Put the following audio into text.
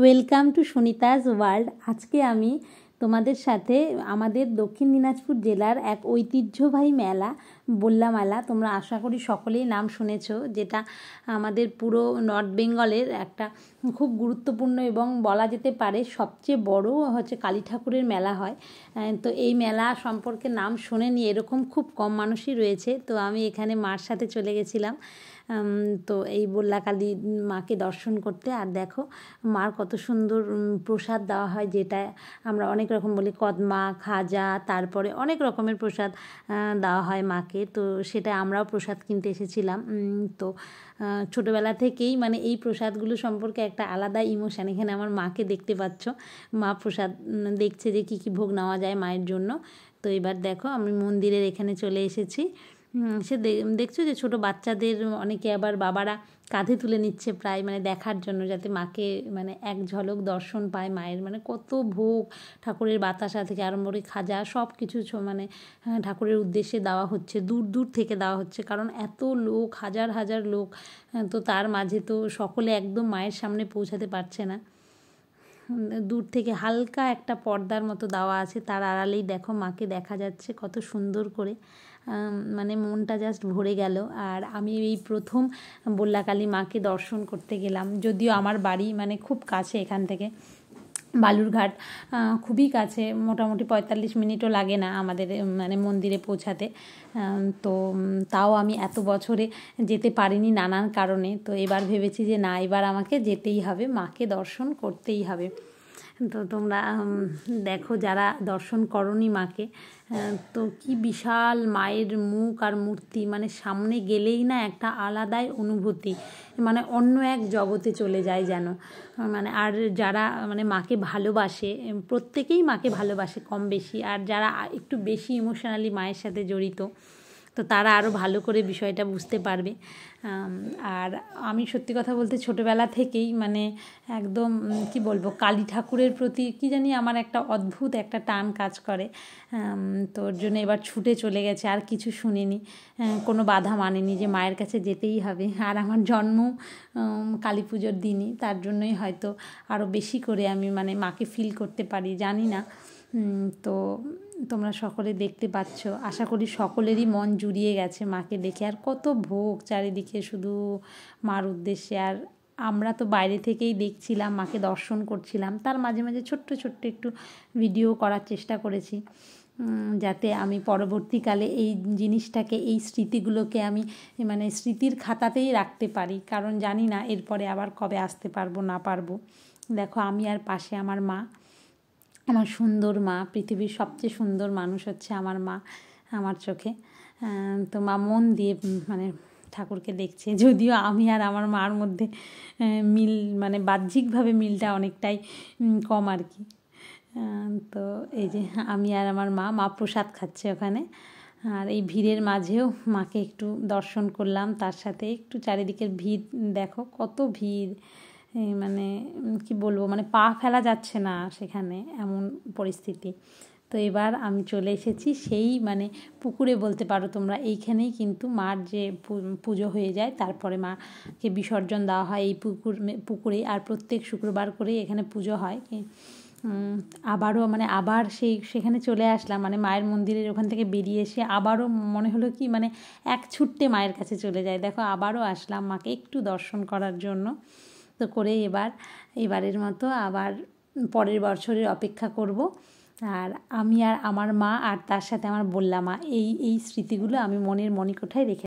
Welcome to সুনিতাস world. আজকে আমি তোমাদের সাথে আমাদের দক্ষিণ দিনাজপুর জেলার এক ঐতিহ্যবাহী মেলা বল্লা মেলা, তোমরা আশা করি সকলেই নাম শুনেছো, যেটা আমাদের পুরো নর্থ বেঙ্গলের একটা খুব গুরুত্বপূর্ণ এবং বলা যেতে পারে সবচেয়ে বড় কালী ঠাকুরের মেলা হয়। তো এই মেলা সম্পর্কে নাম শোনেনি এরকম খুব কম মানুষই রয়েছে। তো আমি এখানে মার সাথে চলে গেছিলাম তো এই বল্লা কালী মাকে দর্শন করতে। আর দেখো মার কত সুন্দর প্রসাদ দেওয়া হয়, যেটা আমরা অনেক রকম বলি, কদমা, খাজা, তারপরে অনেক রকমের প্রসাদ দেওয়া হয় মাকে। তো সেটা আমরাও প্রসাদ কিনতে এসেছিলাম। তো ছোটোবেলা থেকেই মানে এই প্রসাদগুলো সম্পর্কে একটা আলাদা ইমোশান। এখানে আমার মাকে দেখতে পাচ্ছ, মা প্রসাদ দেখছে যে কী কী ভোগ নেওয়া যায় মায়ের জন্য। তো এবার দেখো আমি মন্দিরের এখানে চলে এসেছি। সে দেখছো যে ছোটো বাচ্চাদের অনেকে আবার বাবারা কাঁধে তুলে নিচ্ছে প্রায়, মানে দেখার জন্য, যাতে মাকে মানে এক ঝলক দর্শন পায় মায়ের। মানে কত ভোগ ঠাকুরের বাতাসা থেকে আরম্ভ করে খাজা সব কিছু মানে ঠাকুরের উদ্দেশ্যে দেওয়া হচ্ছে, দূর দূর থেকে দেওয়া হচ্ছে, কারণ এত লোক, হাজার হাজার লোক। তো তার মাঝে তো সকলে একদম মায়ের সামনে পৌঁছাতে পারছে না, দূর থেকে হালকা একটা পর্দার মতো দেওয়া আছে, তার আড়ালেই দেখো মাকে দেখা যাচ্ছে কত সুন্দর করে। মানে মনটা জাস্ট ভরে গেল। আর আমি এই প্রথম বল্লা কালী মাকে দর্শন করতে গেলাম, যদিও আমার বাড়ি মানে খুব কাছে এখান থেকে, বালুরঘাট খুবই কাছে, মোটামুটি 45 মিনিটও লাগে না আমাদের মানে মন্দিরে পৌঁছাতে। তো তাও আমি এত বছরে যেতে পারিনি নানান কারণে। তো এবার ভেবেছি যে না, এবার আমাকে যেতেই হবে, মাকে দর্শন করতেই হবে। তো তোমরা দেখো যারা দর্শন করনি মাকে, তো কি বিশাল মায়ের মুখ আর মূর্তি, মানে সামনে গেলেই না একটা আলাদাই অনুভূতি, মানে অন্য এক জগতে চলে যায় যেন। মানে আর যারা মানে মাকে ভালোবাসে, প্রত্যেকেই মাকে ভালোবাসে কম বেশি, আর যারা একটু বেশি ইমোশনালি মায়ের সাথে জড়িত, তো তারা আরও ভালো করে বিষয়টা বুঝতে পারবে। আর আমি সত্যি কথা বলতে ছোটোবেলা থেকেই মানে একদম কি বলবো, কালী ঠাকুরের প্রতি কি জানি আমার একটা অদ্ভুত একটা টান কাজ করে। তো ওর জন্য এবার ছুটে চলে গেছে, আর কিছু শুনিনি, কোনো বাধা মানেনি যে মায়ের কাছে যেতেই হবে। আর আমার জন্ম কালী পুজোর দিনই, তার জন্যই হয়তো আরও বেশি করে আমি মানে মাকে ফিল করতে পারি, জানি না। তো তোমরা সকলে দেখতে পাচ্ছ, আশা করি সকলেরই মন জুড়িয়ে গেছে মাকে দেখে। আর কত ভোগ চারিদিকে শুধু মার উদ্দেশ্যে। আর আমরা তো বাইরে থেকেই দেখছিলাম, মাকে দর্শন করছিলাম, তার মাঝে মাঝে ছোট্ট ছোট্ট একটু ভিডিও করার চেষ্টা করেছি, যাতে আমি পরবর্তীকালে এই জিনিসটাকে, এই স্মৃতিগুলোকে আমি মানে স্মৃতির খাতাতেই রাখতে পারি, কারণ জানি না এরপরে আবার কবে আসতে পারবো না পারবো। দেখো আমি আর পাশে আমার মা, আমার সুন্দর মা, পৃথিবীর সবচেয়ে সুন্দর মানুষ হচ্ছে আমার মা আমার চোখে। তো মা মন দিয়ে মানে ঠাকুরকে দেখছে, যদিও আমি আর আমার মার মধ্যে মিল মানে বাহ্যিকভাবে মিলটা অনেকটাই কম আর কি। তো এই যে আমি আর আমার মা প্রসাদ খাচ্ছে ওখানে। আর এই ভিড়ের মাঝেও মাকে একটু দর্শন করলাম, তার সাথে একটু চারিদিকের ভিড় দেখো কত ভিড়, মানে কি বলবো, মানে পা ফেলা যাচ্ছে না সেখানে, এমন পরিস্থিতি। তো এবার আমি চলে এসেছি সেই মানে পুকুরে বলতে পারো তোমরা, এইখানেই কিন্তু মার যে পুজো হয়ে যায়, তারপরে মাকে বিসর্জন দেওয়া হয় এই পুকুরে। আর প্রত্যেক শুক্রবার করে এখানে পুজো হয়। আবারও মানে আবার সেখানে চলে আসলাম, মানে মায়ের মন্দিরের ওখান থেকে বেরিয়ে এসে আবারও মনে হলো কি মানে এক ছুট্টে মায়ের কাছে চলে যায়। দেখো আবারও আসলাম মাকে একটু দর্শন করার জন্য। তো করে এবারের মতো আবার পরের বছরের অপেক্ষা করব। আর আমি আর আমার মা, আর তার সাথে আমার বল্লা মা, এই স্মৃতিগুলো আমি মনের মণিকোঠায় রেখে